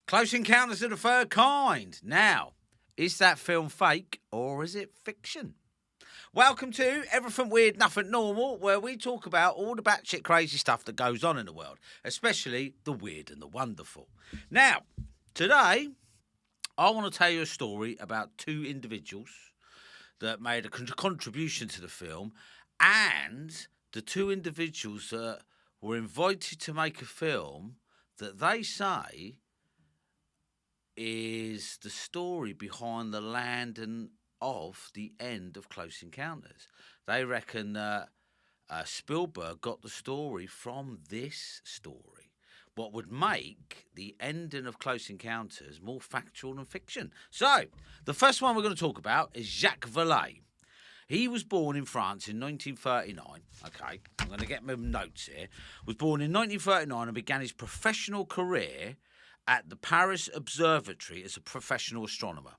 Close Encounters of the Third Kind. Now, is that film fake or is it fiction? Welcome to Everything Weird, Nothing Normal, where we talk about all the batshit crazy stuff that goes on in the world, especially the weird and the wonderful. Now, today, I want to tell you a story about two individuals that made a contribution to the film and the two individuals that were invited to make a film that they say is the story behind the landing of the end of Close Encounters. They reckon that Spielberg got the story from this story. What would make the ending of Close Encounters more factual than fiction. So, the first one we're going to talk about is Jacques Vallée. He was born in France in 1939. Okay, I'm going to get my notes here. Was born in 1939 and began his professional career at the Paris Observatory as a professional astronomer.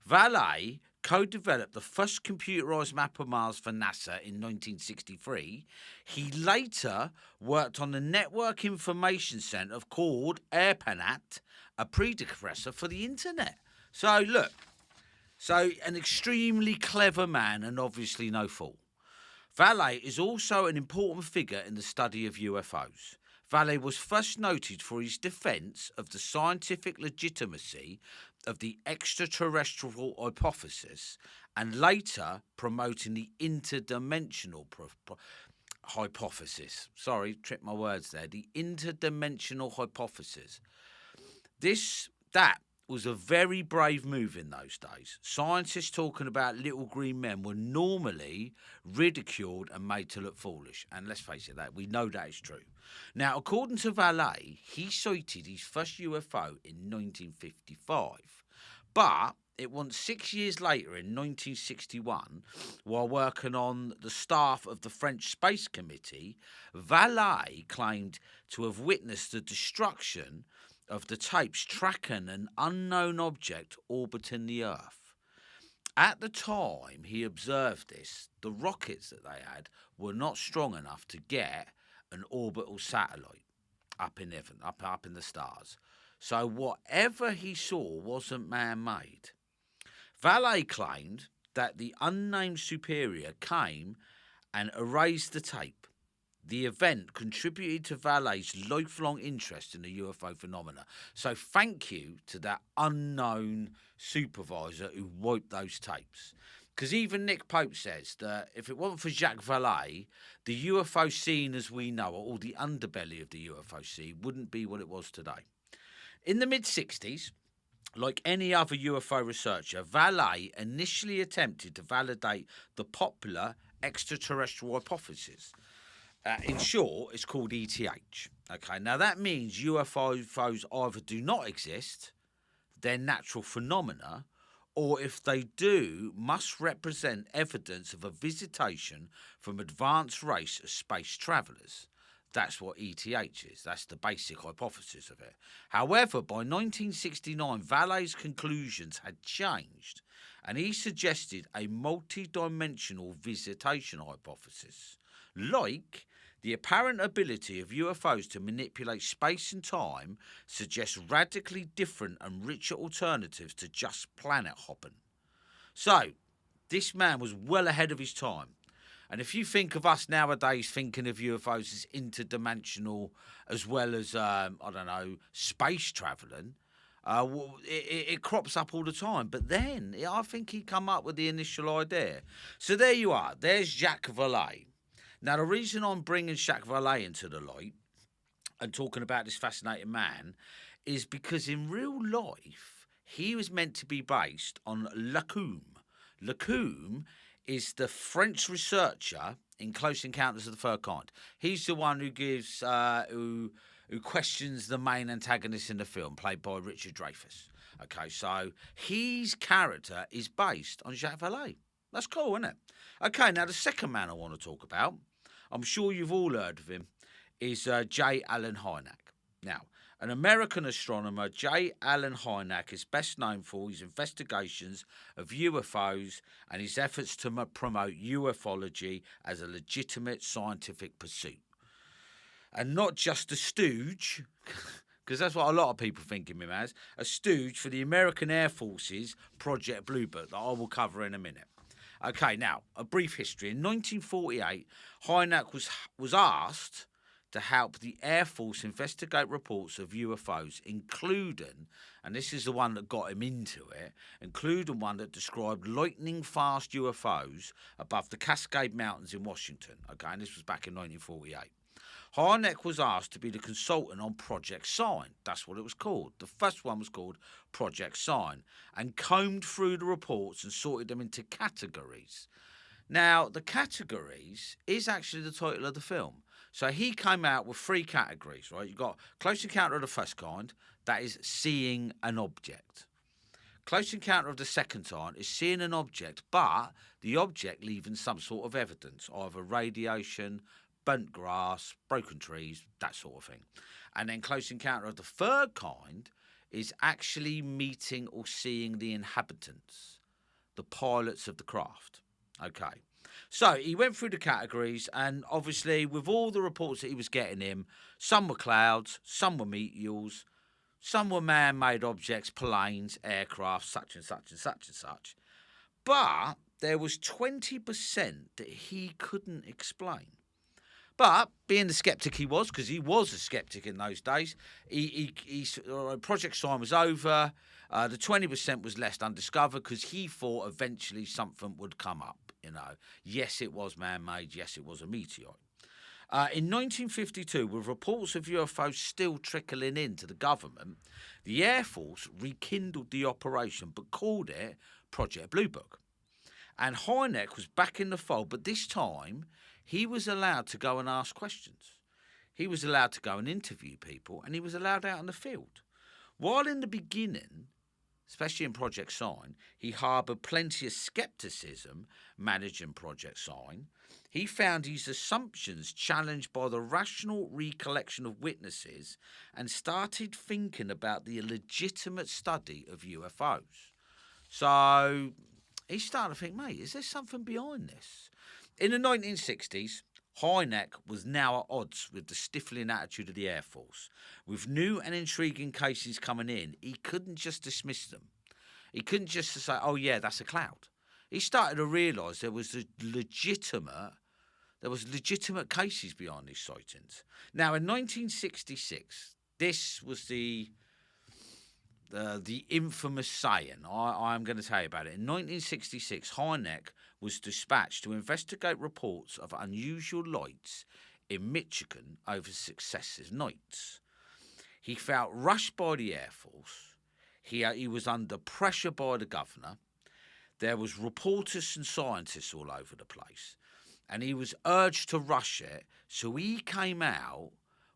Vallée co-developed the first computerized map of Mars for NASA in 1963. He later worked on the Network Information Center called ARPANET, a predecessor for the internet. So look, an extremely clever man and obviously no fool. Vallée is also an important figure in the study of UFOs. Vallée was first noted for his defence of the scientific legitimacy of the extraterrestrial hypothesis and later promoting the interdimensional hypothesis. Sorry, tripped my words there. The interdimensional hypothesis. That was a very brave move in those days. Scientists talking about little green men were normally ridiculed and made to look foolish. And let's face it, we know that is true. Now, according to Vallée, he sighted his first UFO in 1955. But it was 6 years later in 1961, while working on the staff of the French Space Committee, Vallée claimed to have witnessed the destruction of the tapes tracking an unknown object orbiting the Earth. At the time he observed this, the rockets that they had were not strong enough to get an orbital satellite up in heaven, up in the stars. So whatever he saw wasn't man-made. Vallée claimed that the unnamed superior came and erased the tape. The event contributed to Vallée's lifelong interest in the UFO phenomena. So thank you to that unknown supervisor who wiped those tapes. Because even Nick Pope says that if it wasn't for Jacques Vallée, the UFO scene as we know it, or the underbelly of the UFO scene, wouldn't be what it was today. In the mid-60s, like any other UFO researcher, Vallée initially attempted to validate the popular extraterrestrial hypothesis. In short, it's called ETH. Okay, now that means UFOs either do not exist, they're natural phenomena, or if they do, must represent evidence of a visitation from advanced race of space travellers. That's what ETH is. That's the basic hypothesis of it. However, by 1969, Vallée's conclusions had changed, and he suggested a multi-dimensional visitation hypothesis, like the apparent ability of UFOs to manipulate space and time suggests radically different and richer alternatives to just planet hopping. So, this man was well ahead of his time. And if you think of us nowadays thinking of UFOs as interdimensional as well as, space travelling, it crops up all the time. But then, I think he come up with the initial idea. So there you are. There's Jacques Vallée. Now, the reason I'm bringing Jacques Vallée into the light and talking about this fascinating man is because in real life, he was meant to be based on Lacombe. Lacombe is the French researcher in Close Encounters of the Third Kind. He's the one who gives, who questions the main antagonist in the film, played by Richard Dreyfuss. Okay, so his character is based on Jacques Vallée. That's cool, isn't it? Okay, now the second man I want to talk about, I'm sure you've all heard of him, is J. Allen Hynek. Now, an American astronomer, J. Allen Hynek is best known for his investigations of UFOs and his efforts to promote ufology as a legitimate scientific pursuit. And not just a stooge, because that's what a lot of people think of him as, a stooge for the American Air Force's Project Blue Book that I will cover in a minute. Okay, now, a brief history. In 1948, Hynek was asked to help the Air Force investigate reports of UFOs, including, and this is the one that got him into it, including one that described lightning-fast UFOs above the Cascade Mountains in Washington. Okay, and this was back in 1948. Hynek was asked to be the consultant on Project Sign. That's what it was called. The first one was called Project Sign, and combed through the reports and sorted them into categories. Now, the categories is actually the title of the film. So he came out with 3 categories, right? You've got Close Encounter of the First Kind, that is seeing an object. Close Encounter of the Second Kind is seeing an object, but the object leaving some sort of evidence, either radiation, burnt grass, broken trees, that sort of thing. And then Close Encounter of the Third Kind is actually meeting or seeing the inhabitants, the pilots of the craft. Okay. So he went through the categories, and obviously with all the reports that he was getting in, some were clouds, some were meteors, some were man-made objects, planes, aircraft, such and such and such and such. But there was 20% that he couldn't explain. But being the skeptic he was, because he was a skeptic in those days, Project Sign was over. The 20% was left undiscovered because he thought eventually something would come up. Yes, it was man-made. Yes, it was a meteorite. In 1952, with reports of UFOs still trickling into the government, the Air Force rekindled the operation but called it Project Blue Book. And Hynek was back in the fold, but this time he was allowed to go and ask questions. He was allowed to go and interview people, and he was allowed out in the field. While in the beginning, especially in Project Sign, he harboured plenty of scepticism managing Project Sign, he found his assumptions challenged by the rational recollection of witnesses and started thinking about the legitimate study of UFOs. So he started to think, mate, is there something behind this? In the 1960s, Hynek was now at odds with the stifling attitude of the Air Force. With new and intriguing cases coming in, he couldn't just dismiss them. He couldn't just say, oh yeah, that's a cloud. He started to realise there was legitimate cases behind these sightings. Now, in 1966, this was the infamous saying. I'm going to tell you about it. In 1966, Hynek was dispatched to investigate reports of unusual lights in Michigan over successive nights. He felt rushed by the Air Force. He was under pressure by the governor. There was reporters and scientists all over the place. And he was urged to rush it. So he came out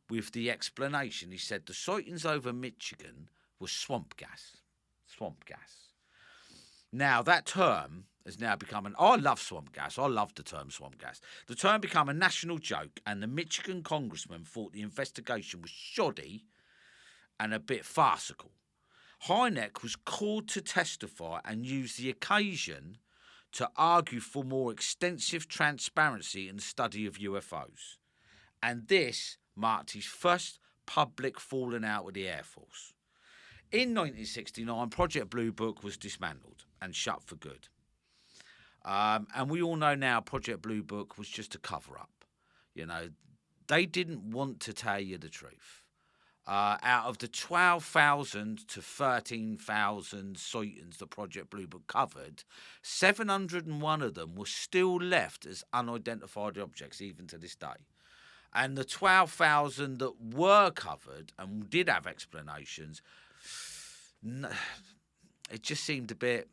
with the explanation. He said the sightings over Michigan was swamp gas. Swamp gas. Now, that term has now become I love swamp gas. I love the term swamp gas. The term became a national joke, and the Michigan congressman thought the investigation was shoddy and a bit farcical. Hynek was called to testify and used the occasion to argue for more extensive transparency in the study of UFOs. And this marked his first public falling out with the Air Force. In 1969, Project Blue Book was dismantled and shut for good. And we all know now Project Blue Book was just a cover-up. They didn't want to tell you the truth. Out of the 12,000 to 13,000 sightings the Project Blue Book covered, 701 of them were still left as unidentified objects even to this day. And the 12,000 that were covered and did have explanations, it just seemed a bit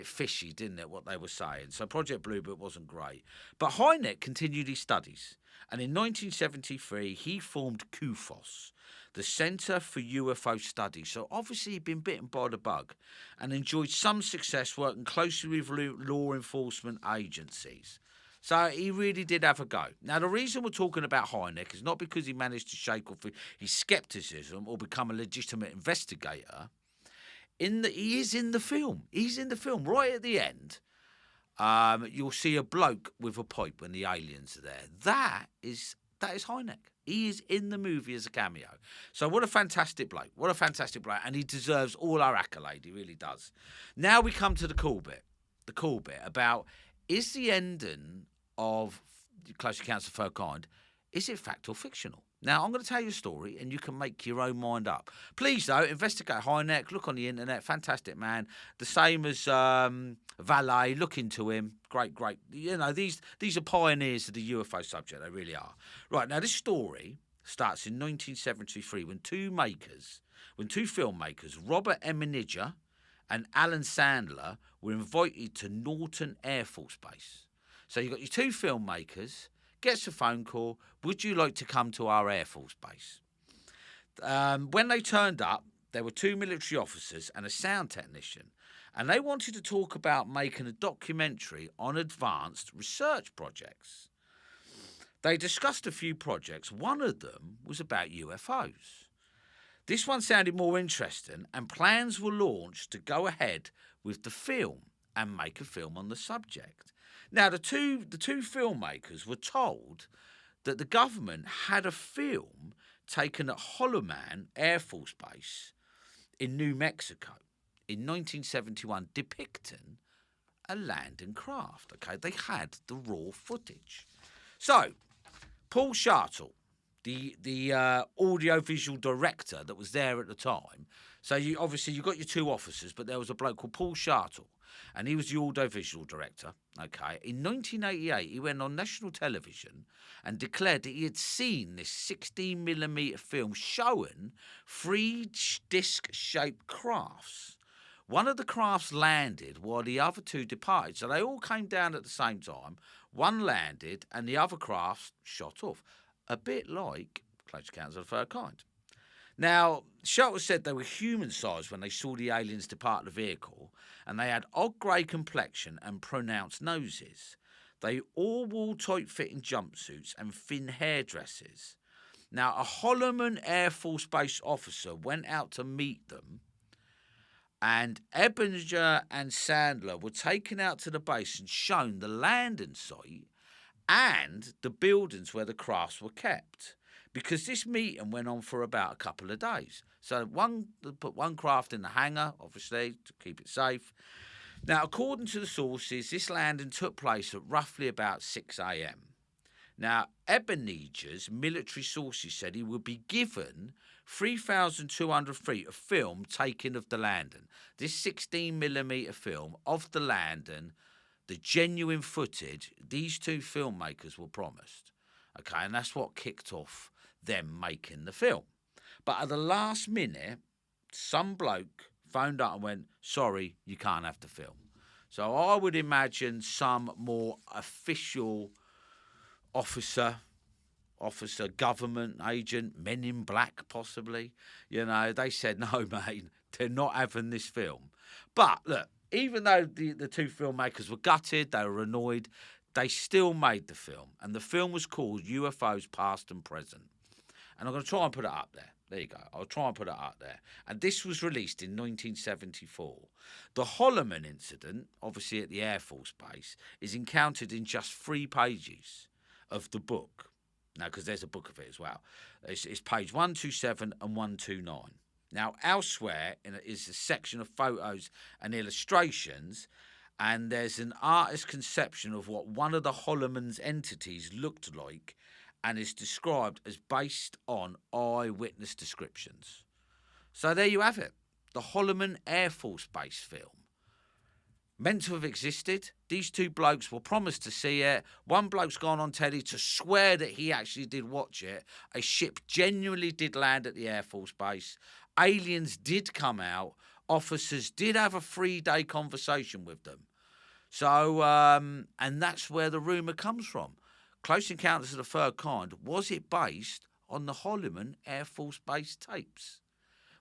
fishy, didn't it, what they were saying? So Project Blue Book wasn't great. But Hynek continued his studies. And in 1973, he formed CUFOS, the Centre for UFO Studies. So obviously he'd been bitten by the bug and enjoyed some success working closely with law enforcement agencies. So he really did have a go. Now, the reason we're talking about Hynek is not because he managed to shake off his scepticism or become a legitimate investigator. He is in the film. He's in the film. Right at the end, you'll see a bloke with a pipe when the aliens are there. That is Hynek. He is in the movie as a cameo. So what a fantastic bloke. What a fantastic bloke. And he deserves all our accolade. He really does. Now we come to the cool bit. The cool bit about, is the ending of Close Accounts of the Third Kind, is it fact or fictional? Now, I'm going to tell you a story, and you can make your own mind up. Please, though, investigate Hynek. Look on the internet. Fantastic man. The same as Valet. Look into him. Great, great. You know, these are pioneers of the UFO subject. They really are. Right, now, this story starts in 1973 when two filmmakers, Robert Emenija and Alan Sandler, were invited to Norton Air Force Base. So you've got your two filmmakers, gets a phone call, would you like to come to our Air Force Base? When they turned up, there were two military officers and a sound technician, and they wanted to talk about making a documentary on advanced research projects. They discussed a few projects. One of them was about UFOs. This one sounded more interesting, and plans were launched to go ahead with the film and make a film on the subject. Now, the two filmmakers were told that the government had a film taken at Holloman Air Force Base in New Mexico in 1971 depicting a landing craft. Okay, they had the raw footage. So, Paul Shartle, the audiovisual director that was there at the time. So you got your two officers, but there was a bloke called Paul Shartle, and he was the audiovisual director. Okay, in 1988, he went on national television and declared that he had seen this 16mm film showing three disc-shaped crafts. One of the crafts landed while the other two departed. So they all came down at the same time. One landed and the other craft shot off. A bit like Close Accounts of the Third Kind. Now, Shartle said they were human-sized when they saw the aliens depart the vehicle, and they had odd grey complexion and pronounced noses. They all wore tight-fitting jumpsuits and thin hairdresses. Now, a Holloman Air Force Base officer went out to meet them, and Ebenezer and Sandler were taken out to the base and shown the landing site and the buildings where the crafts were kept, because this meeting went on for about a couple of days. So put one craft in the hangar, obviously, to keep it safe. Now, according to the sources, this landing took place at roughly about 6 a.m. Now, Ebenezer's military sources said he would be given 3,200 feet of film taken of the landing. This 16mm film of the landing, the genuine footage, these two filmmakers were promised. Okay, and that's what kicked off them making the film. But at the last minute, some bloke phoned up and went, sorry, you can't have the film. So I would imagine some more official officer, government agent, men in black possibly, they said, no, mate, they're not having this film. But look, even though the two filmmakers were gutted, they were annoyed, they still made the film. And the film was called UFOs Past and Present. And I'm going to try and put it up there. There you go. I'll try and put it up there. And this was released in 1974. The Holloman incident, obviously at the Air Force Base, is encountered in just 3 pages of the book. Now, because there's a book of it as well. It's page 127 and 129. Now, elsewhere is a section of photos and illustrations, and there's an artist's conception of what one of the Holloman's entities looked like, and is described as based on eyewitness descriptions. So there you have it. The Holloman Air Force Base film. Meant to have existed. These two blokes were promised to see it. One bloke's gone on telly to swear that he actually did watch it. A ship genuinely did land at the Air Force Base. Aliens did come out. Officers did have a 3-day conversation with them. So, and that's where the rumour comes from. Close Encounters of the Third Kind, was it based on the Holloman Air Force Base tapes?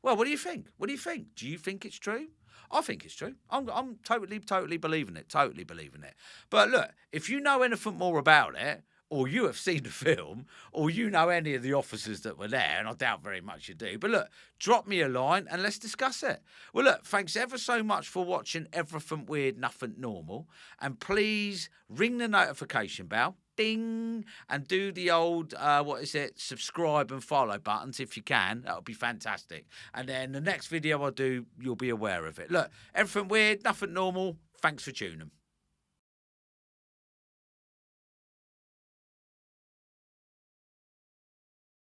Well, what do you think? What do you think? Do you think it's true? I think it's true. I'm totally believing it. Totally believing it. But look, if you know anything more about it, or you have seen the film, or you know any of the officers that were there, and I doubt very much you do, but look, drop me a line and let's discuss it. Well, look, thanks ever so much for watching Everything Weird, Nothing Normal, and please ring the notification bell. ding, and do the old, subscribe and follow buttons if you can. That would be fantastic. And then the next video I do, you'll be aware of it. Look, everything weird, nothing normal. Thanks for tuning.